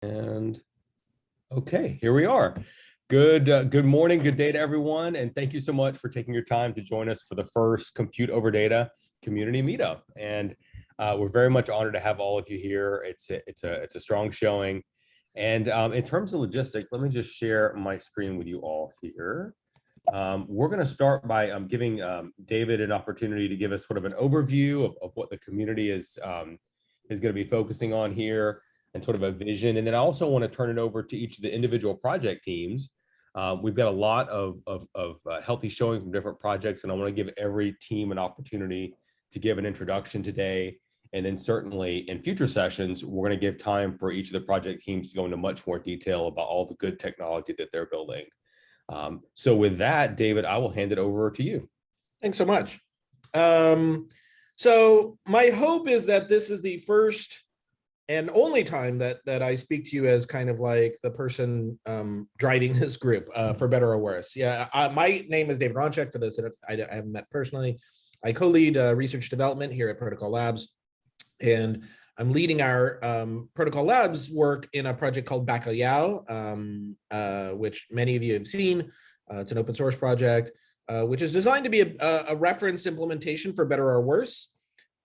And okay, here we are. Good morning, good day to everyone, and thank you so much for taking your time to join us for the first Compute Over Data community meetup. And we're very much honored to have all of you here. It's a strong showing. And in terms of logistics, let me just share my screen with you all here. We're going to start by giving David an opportunity to give us sort of an overview of what the community is going to be focusing on here, and sort of a vision. And then I also want to turn it over to each of the individual project teams. We've got a lot of healthy showing from different projects, and I want to give every team an opportunity to give an introduction today. And then certainly in future sessions, we're going to give time for each of the project teams to go into much more detail about all the good technology that they're building. So with that, David, I will hand it over to you. Thanks so much. So my hope is that this is the first and only time that I speak to you as kind of like the person driving this group, for better or worse. Yeah, my name is David Aronchick, for those that I haven't met personally. I co-lead research development here at Protocol Labs, and I'm leading our Protocol Labs work in a project called Bacalhau, which many of you have seen. It's an open source project, which is designed to be a reference implementation, for better or worse,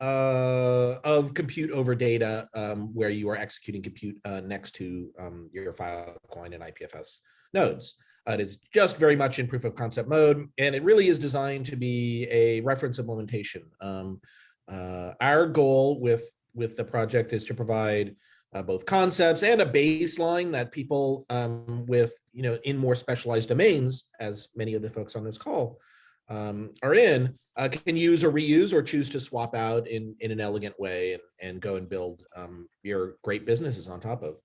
of compute over data, where you are executing compute next to your Filecoin and IPFS nodes. It is just very much in proof of concept mode, and it really is designed to be a reference implementation. Our goal with the project is to provide both concepts and a baseline that people with, in more specialized domains, as many of the folks on this call are in, can use or reuse or choose to swap out in an elegant way and go and build your great businesses on top of.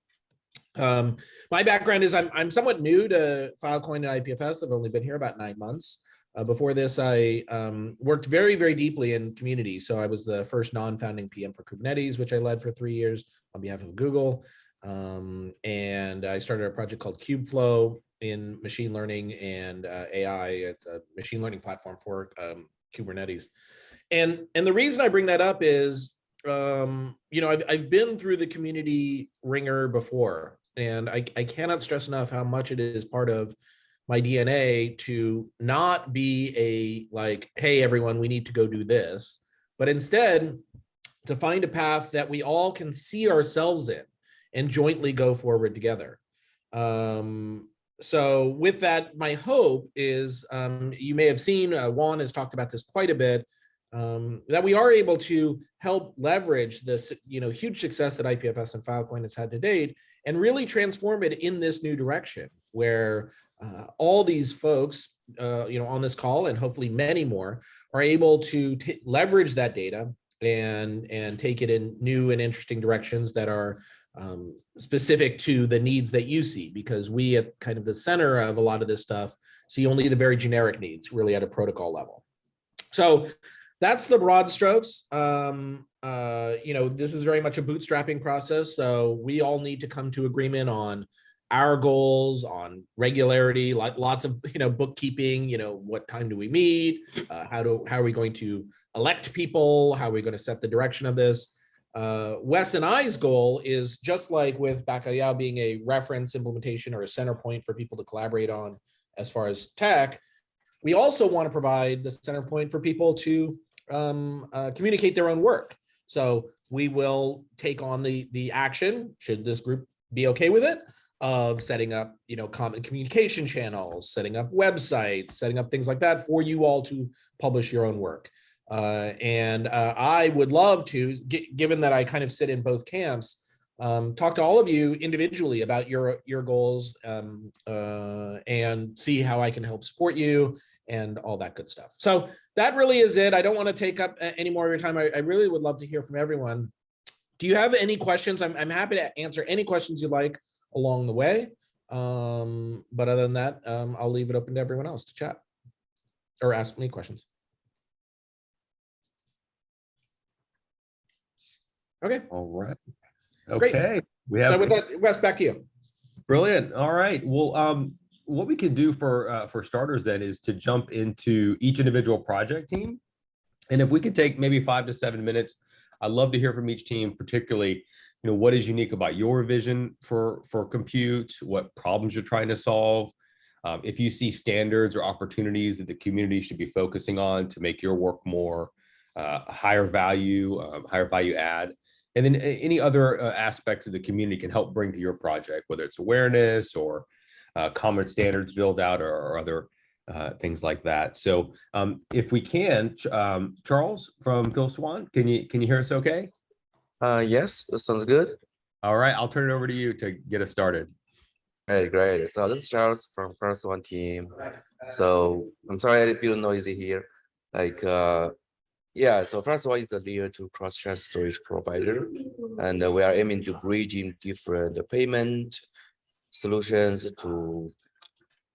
My background is I'm somewhat new to Filecoin and IPFS. I've only been here about 9 months. Before this, I worked very, very deeply in community. So I was the first non-founding PM for Kubernetes, which I led for 3 years on behalf of Google. And I started a project called Kubeflow in machine learning and AI. It's a machine learning platform for Kubernetes. And the reason I bring that up is, I've been through the community ringer before, and I cannot stress enough how much it is part of my DNA to not be hey, everyone, we need to go do this, but instead to find a path that we all can see ourselves in and jointly go forward together. So with that, my hope is, you may have seen, Juan has talked about this quite a bit, that we are able to help leverage this, huge success that IPFS and Filecoin has had to date, and really transform it in this new direction, where all these folks, on this call, and hopefully many more, are able to leverage that data and take it in new and interesting directions that are specific to the needs that you see, because we at kind of the center of a lot of this stuff see only the very generic needs, really at a protocol level. So that's the broad strokes. This is very much a bootstrapping process. So we all need to come to agreement on our goals, on regularity, lots of bookkeeping. What time do we meet? How are we going to elect people? How are we going to set the direction of this? Wes and I's goal is, just like with Bacalhau being a reference implementation or a center point for people to collaborate on as far as tech, we also want to provide the center point for people to communicate their own work. So we will take on the action, should this group be okay with it, of setting up common communication channels, setting up websites, setting up things like that for you all to publish your own work. I would love to, given that I kind of sit in both camps, talk to all of you individually about your goals, and see how I can help support you and all that good stuff. So that really is it. I don't want to take up any more of your time. I really would love to hear from everyone. Do you have any questions? I'm happy to answer any questions you like along the way. But other than that, I'll leave it open to everyone else to chat or ask me questions. Okay. All right. Okay. Great. We have. So with that, Wes, back to you. Brilliant. All right. Well, what we can do for starters then is to jump into each individual project team, and if we could take maybe 5 to 7 minutes, I'd love to hear from each team, particularly what is unique about your vision for compute, what problems you're trying to solve. If you see standards or opportunities that the community should be focusing on to make your work more higher value add, and then any other aspects of the community can help bring to your project, whether it's awareness or common standards build out or other things like that. So if we can, Charles from Phil Swan, can you hear us okay? Yes, that sounds good. All right, I'll turn it over to you to get us started. Hey, great. So this is Charles from First One team. So I'm sorry I feel noisy here. Like, yeah, so First One is a layer 2 cross-chain storage provider, and we are aiming to bridging different payment solutions to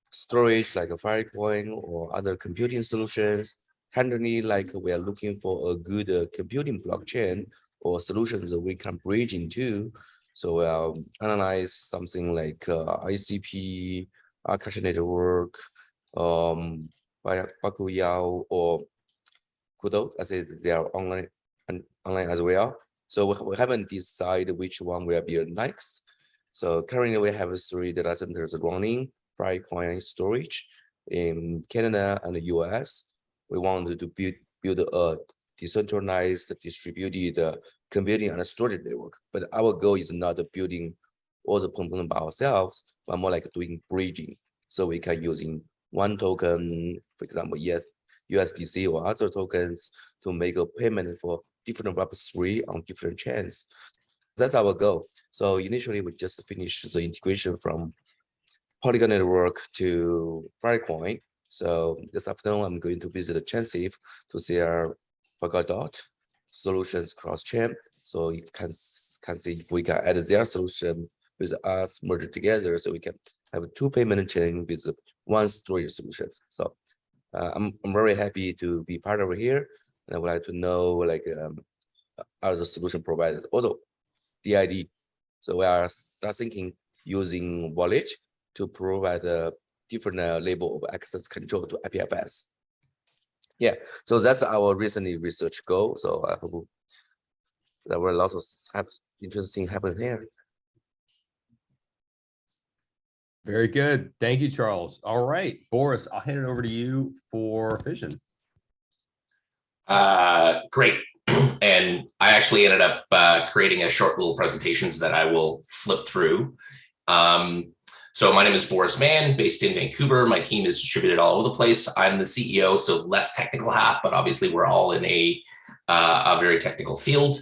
storage like a Filecoin or other computing solutions. Currently, like we are looking for a good computing blockchain or solutions that we can bridge into. So analyze something like ICP, Akash Network, Bakuyao, or Kudo. I say they are online as well. So we haven't decided which one will be next. So currently we have 3 data centers running Filecoin storage in Canada and the US. We wanted to build a decentralized, distributed computing and storage network. But our goal is not building all the components by ourselves, but more like doing bridging. So we can using one token, for example, USDC or other tokens to make a payment for different Web3 on different chains. That's our goal. So initially, we just finished the integration from Polygon Network to Filecoin. So this afternoon, I'm going to visit Chainsafe to see our Polkadot solutions cross-chain. So you can see if we can add their solution with us merged together, so we can have 2 payment chain with 1 storage solutions. So I'm very happy to be part of it here, and I would like to know like other solution providers. Also, DID. So we are thinking using wallet to provide a different level of access control to IPFS. Yeah, so that's our recent research goal. So I hope there were a lot of interesting happening here. Very good. Thank you, Charles. All right, Boris, I'll hand it over to you for Fission. Great. And I actually ended up creating a short little presentations that I will flip through. So my name is Boris Mann, based in Vancouver. My team is distributed all over the place. I'm the CEO, so less technical half, but obviously we're all in a very technical field.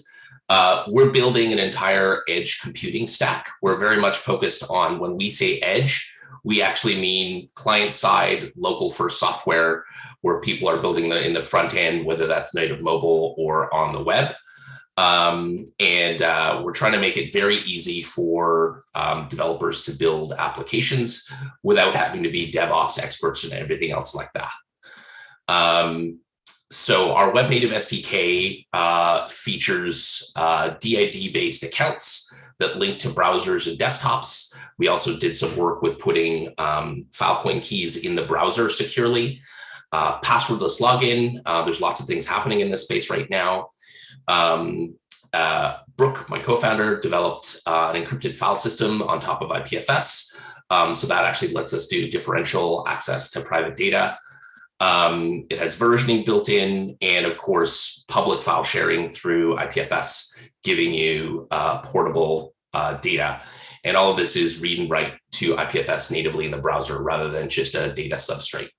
We're building an entire edge computing stack. We're very much focused on, when we say edge, we actually mean client-side, local-first software, where people are building in the front end, whether that's native mobile or on the web. We're trying to make it very easy for developers to build applications without having to be DevOps experts and everything else like that. So our web native SDK features DID-based accounts that link to browsers and desktops. We also did some work with putting Filecoin keys in the browser securely. Passwordless login. There's lots of things happening in this space right now. Brooke, my co-founder, developed an encrypted file system on top of IPFS. So that actually lets us do differential access to private data. It has versioning built in, and of course, public file sharing through IPFS, giving you portable data. And all of this is read and write to IPFS natively in the browser rather than just a data substrate.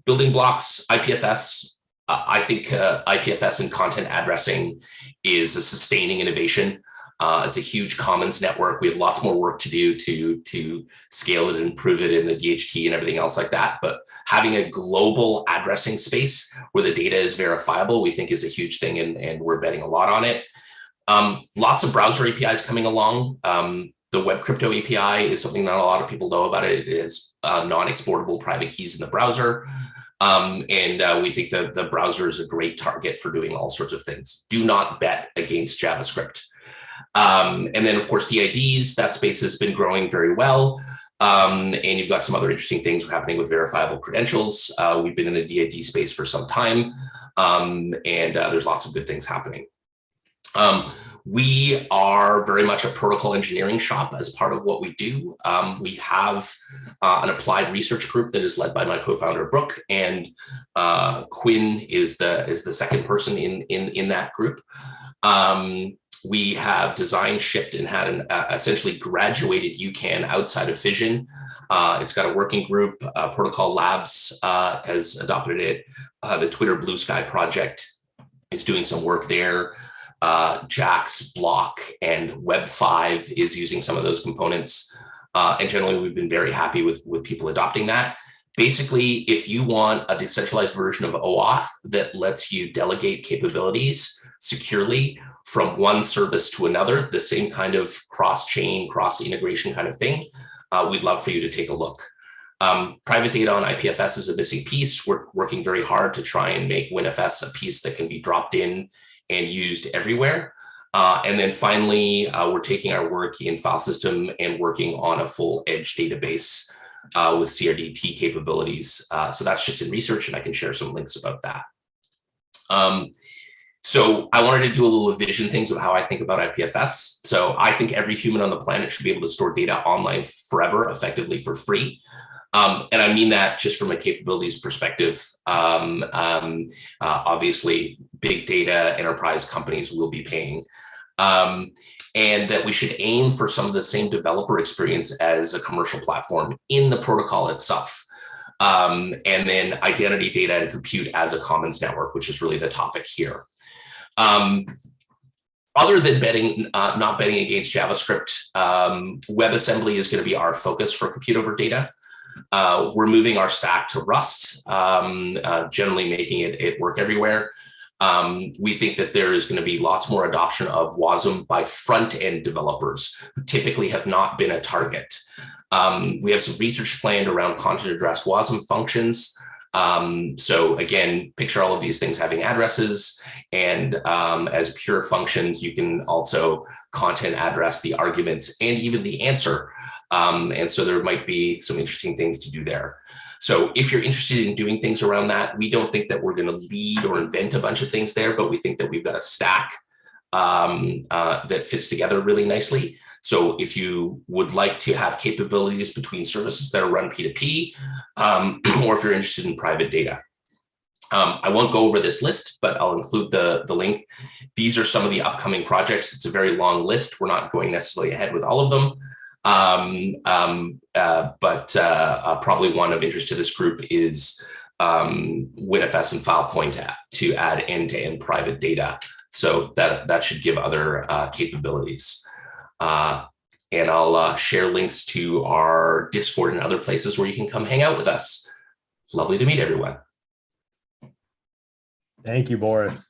Building blocks, IPFS. I think IPFS and content addressing is a sustaining innovation. It's a huge commons network. We have lots more work to do to scale it and improve it in the DHT and everything else like that. But having a global addressing space where the data is verifiable, we think is a huge thing, and we're betting a lot on it. Lots of browser APIs coming along. The Web Crypto API is something not a lot of people know about. It is non-exportable private keys in the browser. We think that the browser is a great target for doing all sorts of things. Do not bet against JavaScript. And then, of course, DIDs, that space has been growing very well. And you've got some other interesting things happening with verifiable credentials. We've been in the DID space for some time, and there's lots of good things happening. We are very much a protocol engineering shop as part of what we do. We have an applied research group that is led by my co-founder Brooke, and Quinn is the second person in that group. We have designed, shipped, and had an essentially graduated UCAN outside of Fission. It's got a working group. Protocol Labs has adopted it. The Twitter Blue Sky project is doing some work there. Jax, Block, and Web5 is using some of those components. And generally, we've been very happy with people adopting that. Basically, if you want a decentralized version of OAuth that lets you delegate capabilities securely from one service to another, the same kind of cross-chain, cross-integration kind of thing, we'd love for you to take a look. Private data on IPFS is a missing piece. We're working very hard to try and make WinFS a piece that can be dropped in and used everywhere. And then finally, we're taking our work in file system and working on a full edge database with CRDT capabilities. So that's just in research, and I can share some links about that. So I wanted to do a little vision things of how I think about IPFS. So I think every human on the planet should be able to store data online forever, effectively for free. And I mean that just from a capabilities perspective. Obviously, big data enterprise companies will be paying. And that we should aim for some of the same developer experience as a commercial platform in the protocol itself. And then identity data and compute as a commons network, which is really the topic here. Other than not betting against JavaScript, WebAssembly is going to be our focus for compute over data. We're moving our stack to Rust, generally making it work everywhere. We think that there is going to be lots more adoption of WASM by front-end developers who typically have not been a target. We have some research planned around content-addressed WASM functions. So again, picture all of these things having addresses, and as pure functions, you can also content address the arguments and even the answer. And so there might be some interesting things to do there. So if you're interested in doing things around that, we don't think that we're going to lead or invent a bunch of things there, but we think that we've got a stack that fits together really nicely. So if you would like to have capabilities between services that are run P2P, or if you're interested in private data. I won't go over this list, but I'll include the link. These are some of the upcoming projects. It's a very long list. We're not going necessarily ahead with all of them. But probably one of interest to this group is WinFS and Filecoin to add end-to-end private data. So that should give other capabilities. And I'll share links to our Discord and other places where you can come hang out with us. Lovely to meet everyone. Thank you, Boris.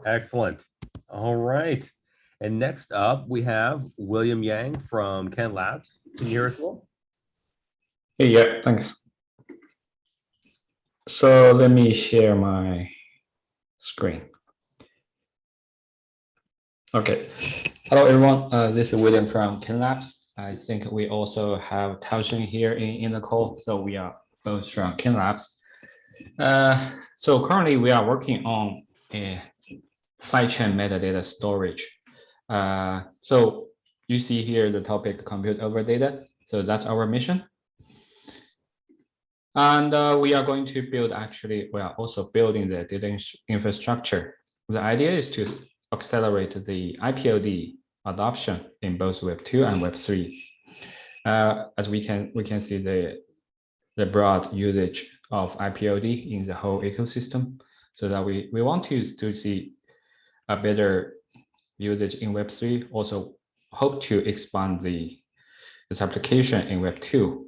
Excellent. All right. And next up, we have William Yang from Ken Labs. Can you hear us well? Hey, yeah, thanks. So let me share my screen. Okay. Hello, everyone. This is William from Ken Labs. I think we also have Taoxin here in the call. So we are both from Ken Labs. So currently we are working on a sidechain metadata storage. So you see here the topic compute over data. So that's our mission. And we are going to build, actually, we are also building the data infrastructure. The idea is to accelerate the IPOD adoption in both Web 2 and Web 3. As we can see the broad usage of IPOD in the whole ecosystem, so that we want to see a better usage in Web 3, also hope to expand this application in Web 2.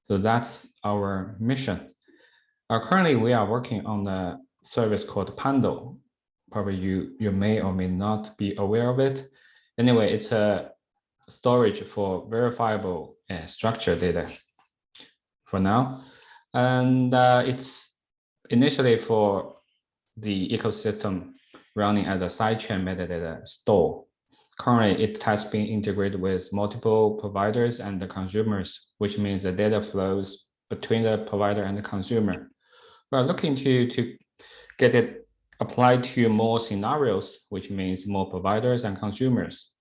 So that's our mission. Currently, we are working on a service called Pando. Probably you may or may not be aware of it. Anyway, it's a storage for verifiable and structured data for now. And it's initially for the ecosystem running as a sidechain metadata store. Currently, it has been integrated with multiple providers and the consumers, which means the data flows between the provider and the consumer. We're looking to get it apply to more scenarios, which means more providers and consumers.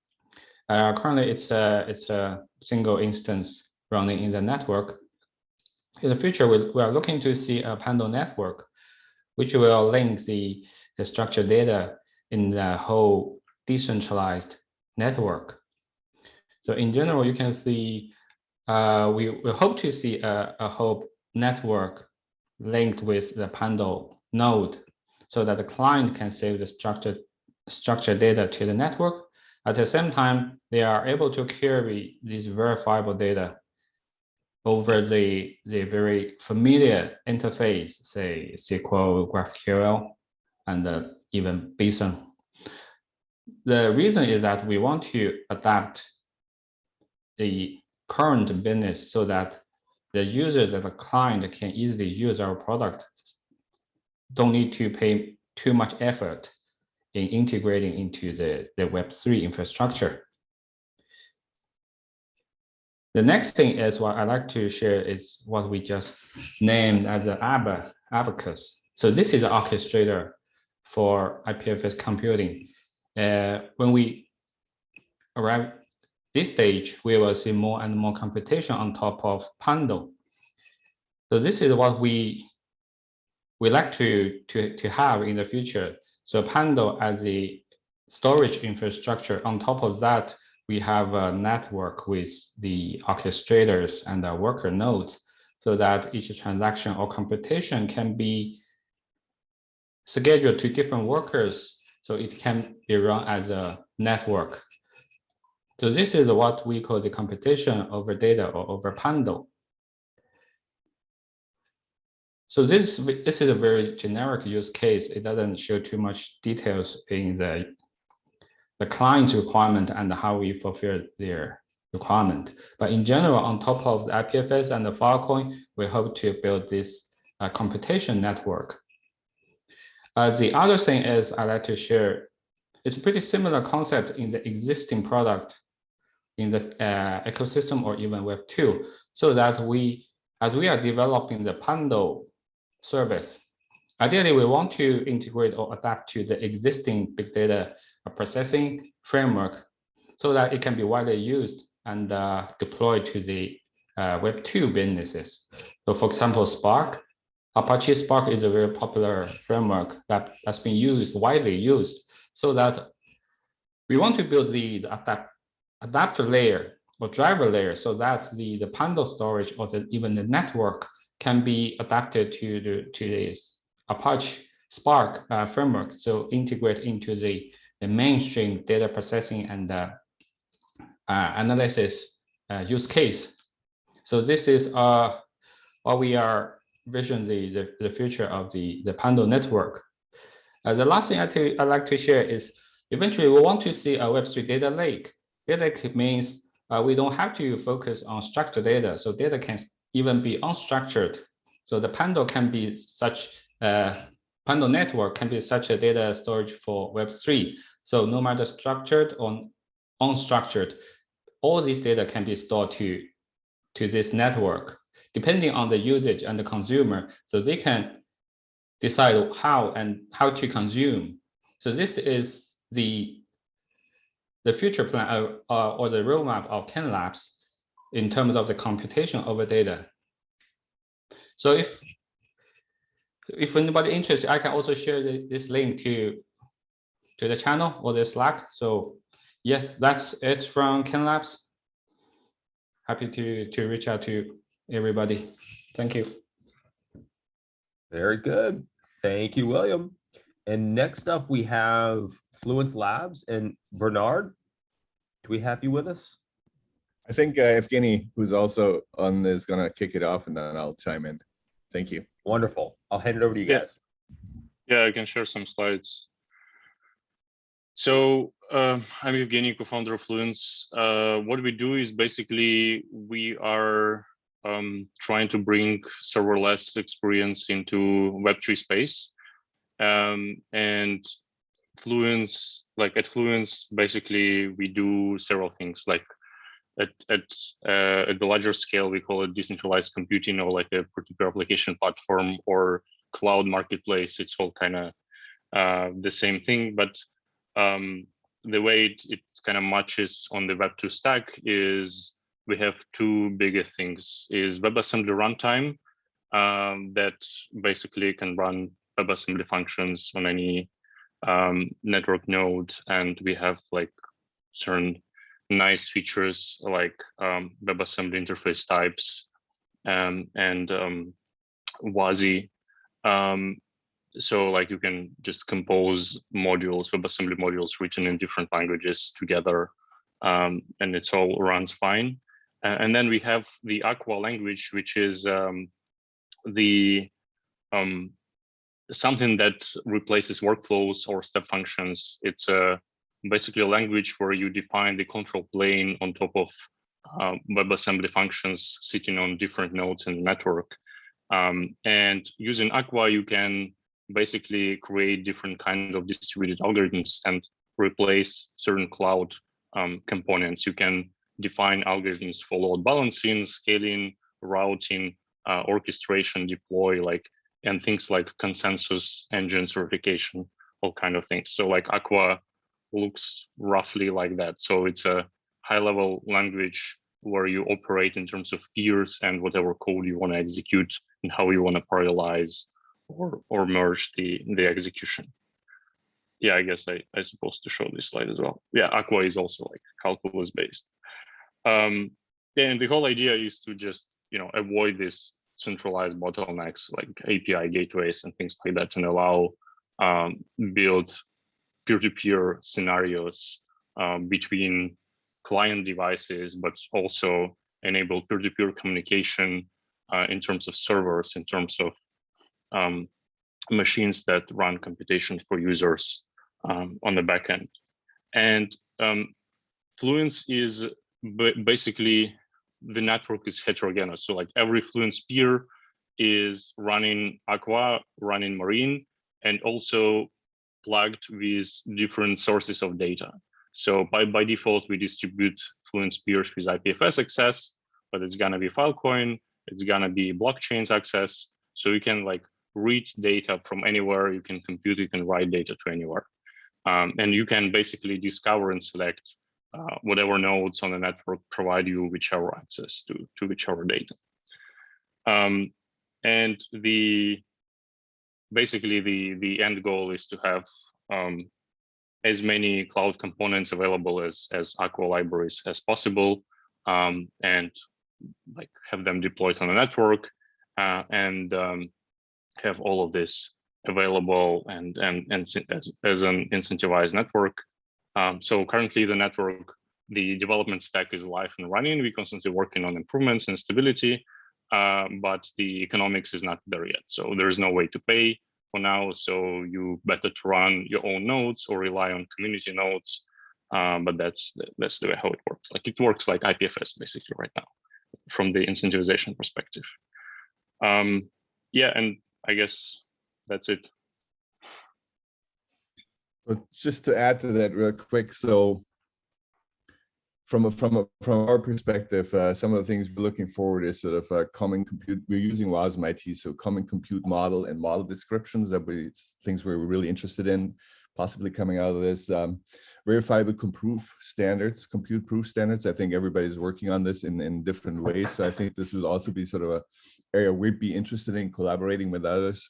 Currently, it's a single instance running in the network. In the future, we are looking to see a Pando network, which will link the structured data in the whole decentralized network. So in general, you can see we hope to see a whole network linked with the Pando node, so that the client can save the structured data to the network. At the same time, they are able to carry these verifiable data over the very familiar interface, say SQL, GraphQL, and even BSON. The reason is that we want to adapt the current business so that the users of a client can easily use our product, don't need to pay too much effort in integrating into the Web3 infrastructure. The next thing is what I like to share is what we just named as an abacus. So this is the orchestrator for IPFS computing. When we arrive this stage, we will see more and more computation on top of Pando. So this is what we like to have in the future. So Pando as a storage infrastructure. On top of that, we have a network with the orchestrators and the worker nodes, so that each transaction or computation can be scheduled to different workers, so it can be run as a network. So this is what we call the computation over data or over Pando. So this is a very generic use case. It doesn't show too much details in the client's requirement and how we fulfill their requirement. But in general, on top of the IPFS and the Filecoin, we hope to build this computation network. The other thing is I like to share, it's a pretty similar concept in the existing product in the ecosystem or even Web 2, so that as we are developing the Pando service, ideally we want to integrate or adapt to the existing big data processing framework, so that it can be widely used and deployed to the Web 2 businesses. So for example, Spark, Apache Spark is a very popular framework that's been widely used, so that we want to build the adapter layer or driver layer, so that the Pando storage or even the network can be adapted to this Apache Spark framework, so integrate into the mainstream data processing and analysis use case. So this is what we are visioning the future of the Pando network. The last thing I'd like to share is eventually we want to see a Web3 data lake. Data lake means we don't have to focus on structured data, so data can even be unstructured. So the Pando can be such Pando network can be such a data storage for Web3. So no matter structured or unstructured, all these data can be stored to this network, depending on the usage and the consumer. So they can decide how to consume. So this is the future plan or the roadmap of Ken Labs in terms of the computation over data. So if anybody interested, I can also share this link to the channel or the Slack. So yes, that's it from Ken Labs. Happy to reach out to everybody. Thank you. Very good. Thank you, William. And next up, we have Fluence Labs and Bernard. Do we have you with us? I think evgeny, who's also on, is going to kick it off, and then I'll chime in. Thank you. Wonderful. I'll hand it over to you guys. Yeah, I can share some slides. So I'm Evgeny, co-founder of Fluence. What we do is basically we are trying to bring serverless experience into Web3 space. And Fluence, at Fluence, basically we do several things. Like at the larger scale, we call it decentralized computing, or like a particular application platform or cloud marketplace. It's all kind of the same thing, but the way it kind of matches on the Web2 stack is we have two bigger things: is WebAssembly runtime that basically can run WebAssembly functions on any network node, and we have like certain nice features like WebAssembly interface types and WASI. So like you can just compose modules, WebAssembly modules written in different languages together, and it's all runs fine. And then we have the Aqua language, which is something that replaces workflows or step functions. It's basically a language where you define the control plane on top of WebAssembly functions sitting on different nodes in the network. And using Aqua, you can basically create different kinds of distributed algorithms and replace certain cloud components. You can define algorithms for load balancing, scaling, routing, orchestration, deploy, and things like consensus engines verification, all kind of things. So like Aqua looks roughly like that. So it's a high-level language where you operate in terms of peers and whatever code you want to execute and how you want to parallelize or merge the execution. Yeah, I guess I supposed to show this slide as well. Yeah, Aqua is also like calculus based. And the whole idea is to just avoid this centralized bottlenecks like API gateways and things like that, and allow build peer-to-peer scenarios between client devices, but also enable peer-to-peer communication in terms of servers, in terms of machines that run computation for users on the back end. And Fluence is basically, the network is heterogeneous. So like every Fluence peer is running Aqua, running Marine, and also plugged with different sources of data. So by default, we distribute Fluence peers with IPFS access, but it's gonna be Filecoin, it's gonna be blockchains access. So you can like read data from anywhere, you can compute, you can write data to anywhere. And you can basically discover and select whatever nodes on the network provide you whichever access to whichever data. And basically the end goal is to have as many cloud components available as Aqua libraries as possible, and like have them deployed on the network, and have all of this available and as an incentivized network. So currently the network, the development stack is live and running. We're constantly working on improvements and stability, but the economics is not there yet. So there is no way to pay for now. So you better to run your own nodes or rely on community nodes. But that's the way how it works. Like it works like IPFS basically right now from the incentivization perspective. Yeah, and I guess that's it. But just to add to that real quick, so from our perspective, some of the things we're looking forward is sort of common compute. We're using WASM IT, so common compute model and model descriptions that things we're really interested in, possibly coming out of this. Verifiable compute proof standards. I think everybody's working on this in different ways. So I think this will also be sort of an area we'd be interested in collaborating with others.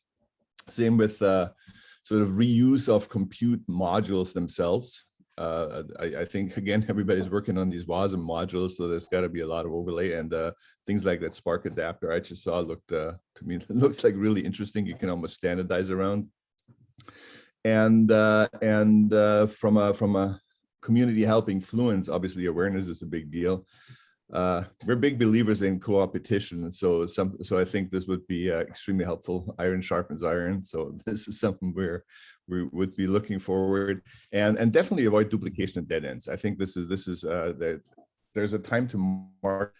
Same with sort of reuse of compute modules themselves. I think, again, everybody's working on these WASM modules, so there's got to be a lot of overlay, and things like that Spark adapter I just saw looked, to me, it looks like really interesting. You can almost standardize around. And from a community helping Fluence, obviously awareness is a big deal. We're big believers in co-opetition, so I think this would be extremely helpful. Iron sharpens iron, so this is something we would be looking forward, and definitely avoid duplication and dead ends. I think this is that there's a time to mark.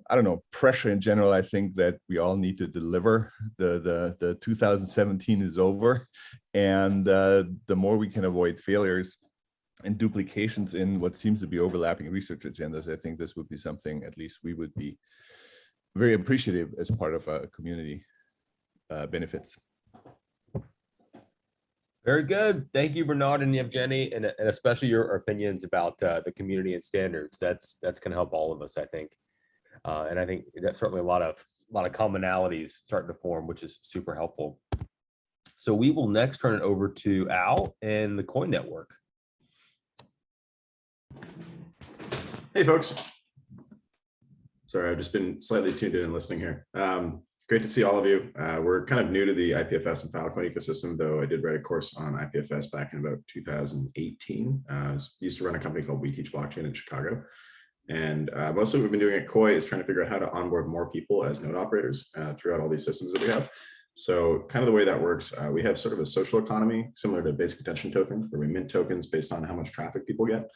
I don't know, pressure in general. I think that we all need to deliver. The 2017 is over, and the more we can avoid failures and duplications in what seems to be overlapping research agendas, I think this would be something at least we would be very appreciative as part of community benefits. Very good. Thank you, Bernard and Evgeny, and especially your opinions about the community and standards. That's going to help all of us, I think. And I think that's certainly a lot of commonalities starting to form, which is super helpful. So we will next turn it over to Al and the Coin Network. Hey, folks. Sorry, I've just been slightly tuned in and listening here. Great to see all of you. We're kind of new to the IPFS and Filecoin ecosystem, though I did write a course on IPFS back in about 2018. I used to run a company called We Teach Blockchain in Chicago. And mostly what we've been doing at Koi is trying to figure out how to onboard more people as node operators throughout all these systems that we have. So kind of the way that works, we have sort of a social economy similar to basic attention tokens, where we mint tokens based on how much traffic people get.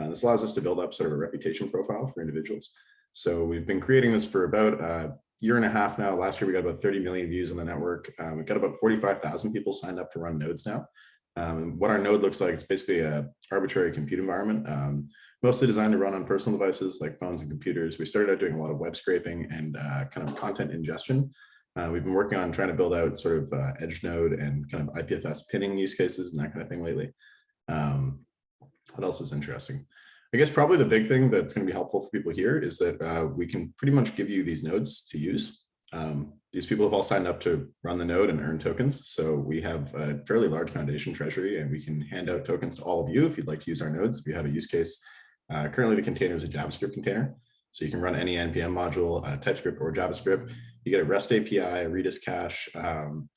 This allows us to build up sort of a reputation profile for individuals. So we've been creating this for about a year and a half now. Last year, we got about 30 million views on the network. We've got about 45,000 people signed up to run nodes now. What our node looks like is basically a arbitrary compute environment, mostly designed to run on personal devices like phones and computers. We started out doing a lot of web scraping and kind of content ingestion. We've been working on trying to build out sort of edge node and kind of IPFS pinning use cases and that kind of thing lately. What else is interesting? I guess probably the big thing that's going to be helpful for people here is that we can pretty much give you these nodes to use. These people have all signed up to run the node and earn tokens. So we have a fairly large foundation treasury, and we can hand out tokens to all of you if you'd like to use our nodes. If you have a use case, currently the container is a JavaScript container. So you can run any NPM module, TypeScript or JavaScript. You get a REST API, a Redis cache,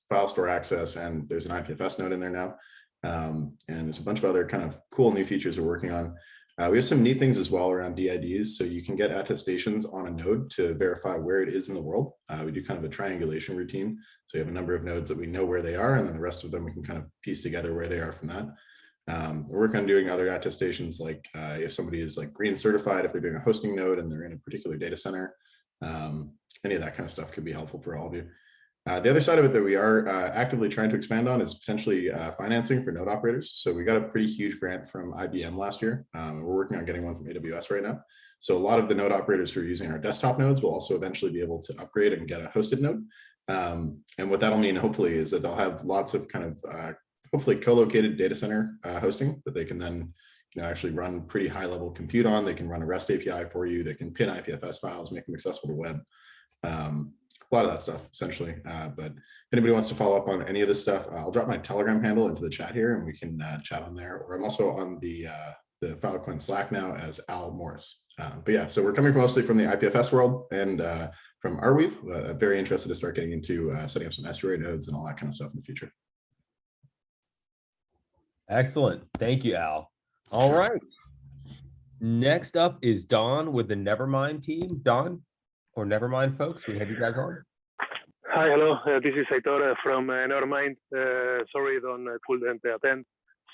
file store access, and there's an IPFS node in there now. And there's a bunch of other kind of cool new features we're working on. We have some neat things as well around DIDs. So you can get attestations on a node to verify where it is in the world. We do kind of a triangulation routine. So you have a number of nodes that we know where they are, and then the rest of them we can kind of piece together where they are from that. We're working on doing other attestations, like if somebody is like green certified, if they're doing a hosting node and they're in a particular data center, any of that kind of stuff could be helpful for all of you. The other side of it that we are actively trying to expand on is potentially financing for node operators. So we got a pretty huge grant from IBM last year. We're working on getting one from AWS right now. So a lot of the node operators who are using our desktop nodes will also eventually be able to upgrade and get a hosted node. And what that'll mean, hopefully, is that they'll have lots of kind of hopefully co-located data center hosting that they can then actually run pretty high level compute on. They can run a REST API for you. They can pin IPFS files, make them accessible to web. A lot of that stuff, essentially. But if anybody wants to follow up on any of this stuff, I'll drop my Telegram handle into the chat here, and we can chat on there. Or I'm also on the Filecoin Slack now as Al Morris. But yeah, so we're coming mostly from the IPFS world and from Arweave. Very interested to start getting into setting up some estuary nodes and all that kind of stuff in the future. Excellent. Thank you, Al. All right. Next up is Don with the Nevermind team. Don, or Nevermind folks, we have you guys on. Hi, hello. This is Aitor from Nevermind. Sorry, couldn't attend.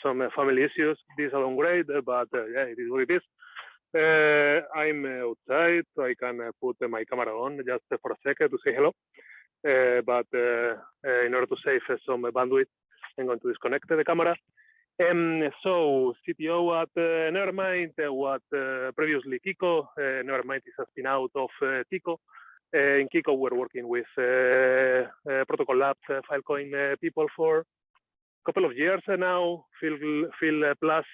Some family issues. These are great, but yeah, it is what it is. I'm outside, so I can put my camera on just for a second to say hello. But in order to save some bandwidth, I'm going to disconnect the camera. So CTO at Nevermind, what previously Kiko. Nevermind is a spin out of Kiko. In Kiko, we're working with Protocol Labs, Filecoin people for a couple of years now, Phil Plus,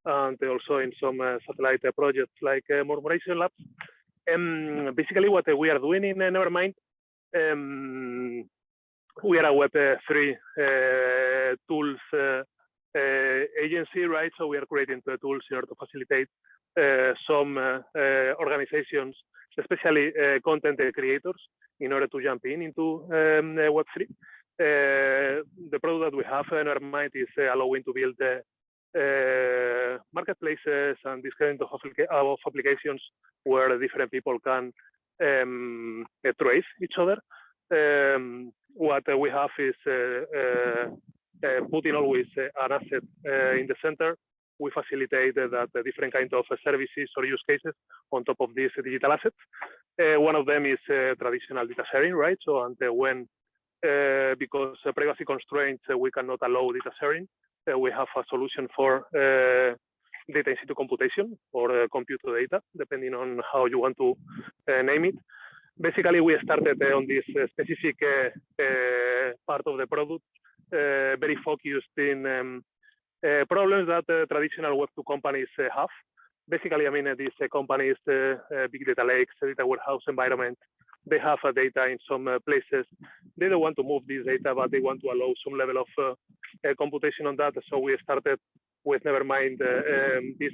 and also in some satellite projects like Murmuration Labs. Basically, what we are doing in Nevermind, we are a Web3 tools agency, right? So we are creating the tools in order to facilitate some organizations, especially content creators, in order to jump into Web3. The product that we have in our mind is allowing to build marketplaces and this kind of applications where different people can trace each other. What we have is putting always an asset in the center. We facilitate that different kinds of services or use cases on top of these digital assets. One of them is traditional data sharing, right? So, and when, because privacy constraints, we cannot allow data sharing, we have a solution for data in situ computation or compute data, depending on how you want to name it. Basically, we started on this specific part of the product very focused in problems that traditional Web2 companies have. Basically, I mean, these companies, big data lakes, data warehouse environment, they have data in some places. They don't want to move this data, but they want to allow some level of computation on that. So we started with Nevermind, this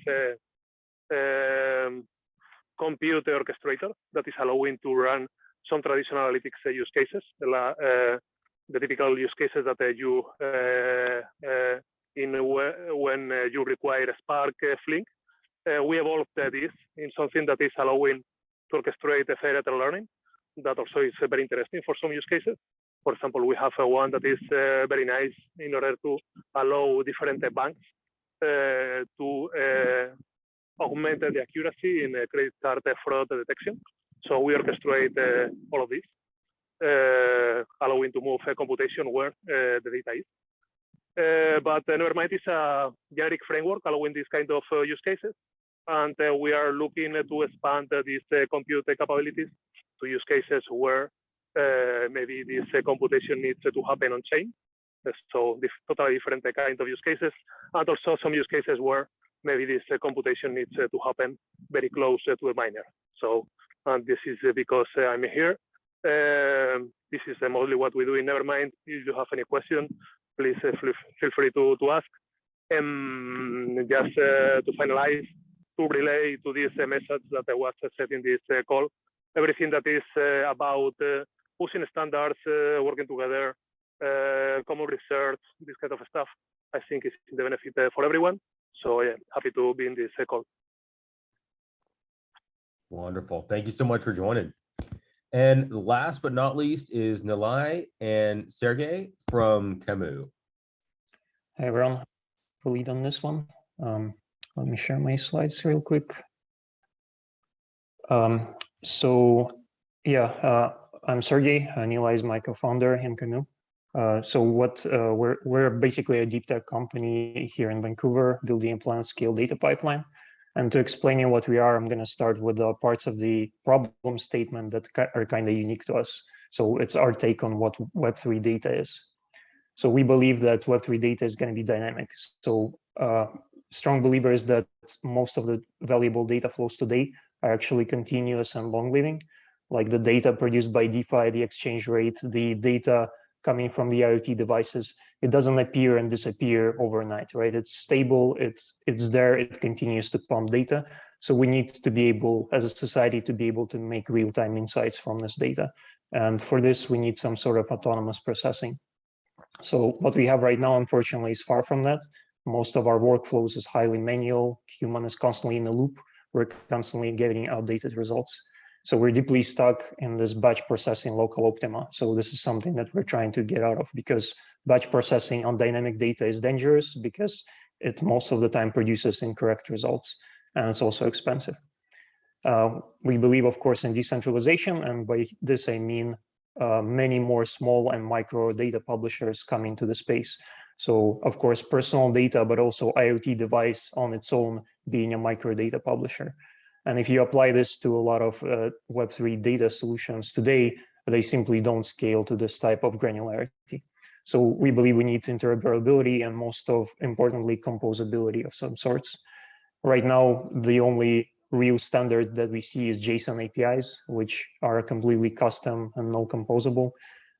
compute orchestrator that is allowing to run some traditional analytics use cases, the typical use cases that you when you require a Spark Flink. We evolved this in something that is allowing to orchestrate a federated learning. That also is very interesting for some use cases. For example, we have one that is very nice in order to allow different banks to augment the accuracy in credit card fraud detection. So we orchestrate all of this, allowing to move computation where the data is. But Nevermind is a generic framework allowing this kind of use cases. And we are looking to expand these compute capabilities to use cases where maybe this computation needs to happen on chain. So this totally different kind of use cases. And also some use cases where maybe this computation needs to happen very close to a miner. So, and this is because I'm here. This is mostly what we do in Nevermind. If you have any question, please feel free to ask. Just to finalize, to relay to this message that I was said in this call, everything that is about pushing standards, working together, common research, this kind of stuff, I think is the benefit for everyone. So yeah, happy to be in this call. Wonderful. Thank you so much for joining. And last but not least is Nilay and Sergey from Camu. Hi, everyone. The lead on this one. Let me share my slides real quick. So yeah, I'm Sergey. Nilay is my co-founder in Camu. So what we're basically a deep tech company here in Vancouver, building a planet scale data pipeline. And to explain you what we are, I'm going to start with the parts of the problem statement that are kind of unique to us. So it's our take on what Web3 data is. So we believe that Web3 data is going to be dynamic. So strong believers that most of the valuable data flows today are actually continuous and long living, like the data produced by DeFi, the exchange rate, the data coming from the IoT devices. It doesn't appear and disappear overnight, right? It's stable, it's there, it continues to pump data. So we need to be able, as a society, to be able to make real-time insights from this data. And for this, we need some sort of autonomous processing. So what we have right now, unfortunately, is far from that. Most of our workflows is highly manual. Human is constantly in the loop. We're constantly getting outdated results. So we're deeply stuck in this batch processing local optima. So this is something that we're trying to get out of, because batch processing on dynamic data is dangerous because it most of the time produces incorrect results, and it's also expensive. We believe, of course, in decentralization, and by this I mean many more small and micro data publishers come into the space. So of course, personal data, but also IoT device on its own being a micro data publisher. And if you apply this to a lot of Web3 data solutions today, they simply don't scale to this type of granularity. So we believe we need interoperability and importantly, composability of some sorts. Right now, the only real standard that we see is JSON APIs, which are completely custom and no composable.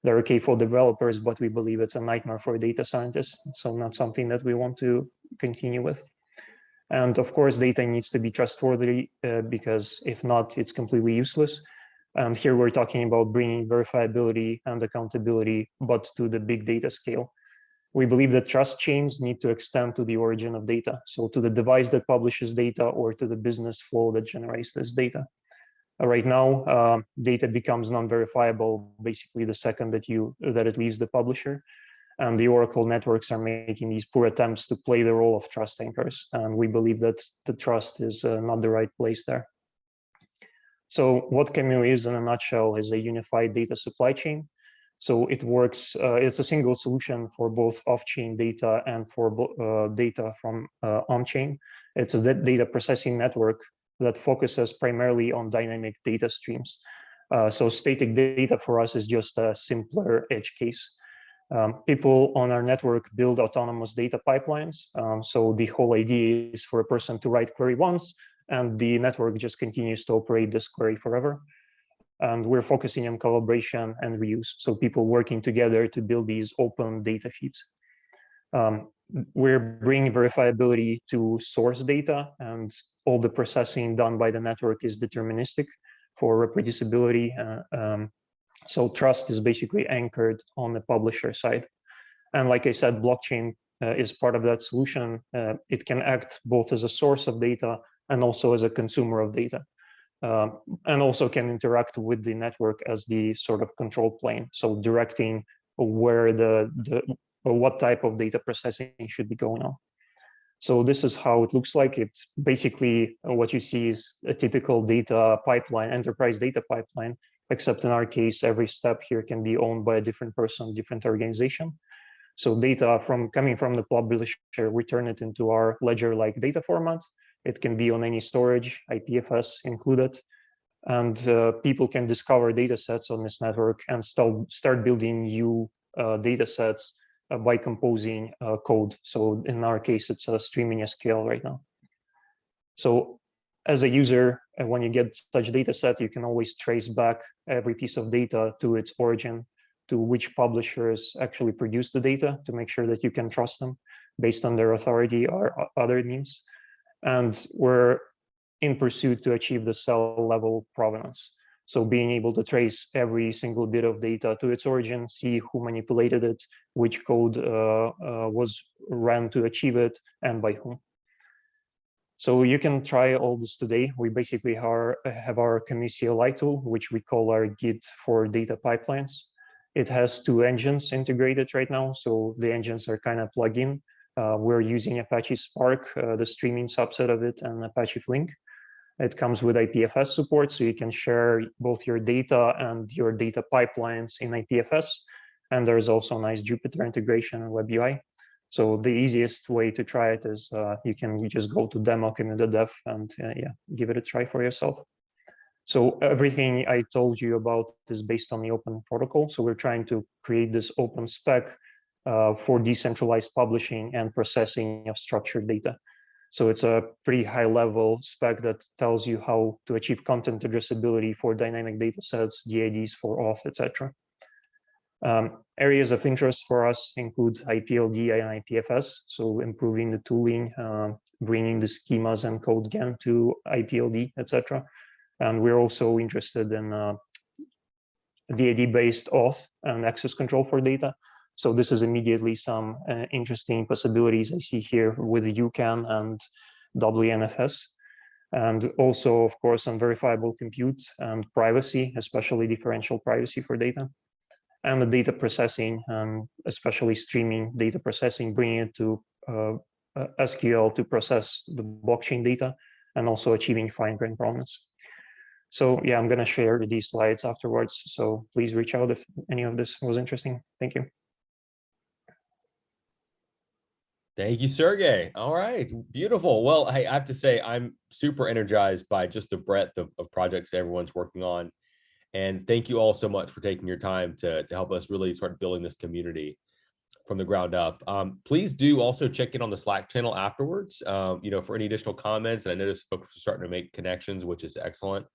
They're okay for developers, but we believe it's a nightmare for data scientists. So not something that we want to continue with. And of course, data needs to be trustworthy because if not, it's completely useless. And here we're talking about bringing verifiability and accountability, but to the big data scale. We believe that trust chains need to extend to the origin of data. So to the device that publishes data or to the business flow that generates this data. Right now, data becomes non-verifiable basically the second that it leaves the publisher. And the Oracle networks are making these poor attempts to play the role of trust anchors. And we believe that the trust is not the right place there. So what Camu is in a nutshell is a unified data supply chain. So it works, it's a single solution for both off-chain data and for data from on-chain. It's a data processing network that focuses primarily on dynamic data streams. So static data for us is just a simpler edge case. People on our network build autonomous data pipelines. So the whole idea is for a person to write query once, and the network just continues to operate this query forever. And we're focusing on collaboration and reuse. So people working together to build these open data feeds. We're bringing verifiability to source data, and all the processing done by the network is deterministic for reproducibility. So trust is basically anchored on the publisher side. And like I said, blockchain is part of that solution. It can act both as a source of data and also as a consumer of data. And also can interact with the network as the sort of control plane. So directing where what type of data processing should be going on. So this is how it looks like. It's basically what you see is a typical data pipeline, enterprise data pipeline, except in our case, every step here can be owned by a different person, different organization. So data coming from the publisher, we turn it into our ledger-like data format. It can be on any storage, IPFS included, and people can discover data sets on this network and start building new data sets by composing code. So in our case, it's streaming SQL right now. So as a user, when you get such data set, you can always trace back every piece of data to its origin, to which publishers actually produce the data, to make sure that you can trust them based on their authority or other means. And we're in pursuit to achieve the cell level provenance. So being able to trace every single bit of data to its origin, see who manipulated it, which code was ran to achieve it, and by whom. So you can try all this today. We basically have our camu CLI tool, which we call our Git for data pipelines. It has 2 engines integrated right now. So the engines are kind of plug-in. We're using Apache Spark, the streaming subset of it, and Apache Flink. It comes with IPFS support, so you can share both your data and your data pipelines in IPFS. And there's also a nice Jupyter integration and web UI. So the easiest way to try it is you just go to demo.camu.dev and give it a try for yourself. So everything I told you about is based on the open protocol. So we're trying to create this open spec for decentralized publishing and processing of structured data. So it's a pretty high level spec that tells you how to achieve content addressability for dynamic data sets, DIDs for auth, etc. Areas of interest for us include IPLD and IPFS, so improving the tooling, bringing the schemas and code again to IPLD, etc. And we're also interested in DID-based auth and access control for data. So this is immediately some interesting possibilities I see here with UCAN and WNFS. And also, of course, on verifiable compute and privacy, especially differential privacy for data. And the data processing, especially streaming data processing, bringing it to SQL to process the blockchain data, and also achieving fine-grained provenance. So yeah, I'm going to share these slides afterwards. So please reach out if any of this was interesting. Thank you. Thank you, Sergey. All right, beautiful. Well, I have to say, I'm super energized by just the breadth of projects everyone's working on. And thank you all so much for taking your time to help us really start building this community from the ground up. Please do also check in on the Slack channel afterwards, for any additional comments. And I noticed folks are starting to make connections, which is excellent.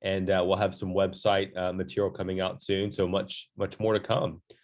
And we'll have some website material coming out soon. So much more to come.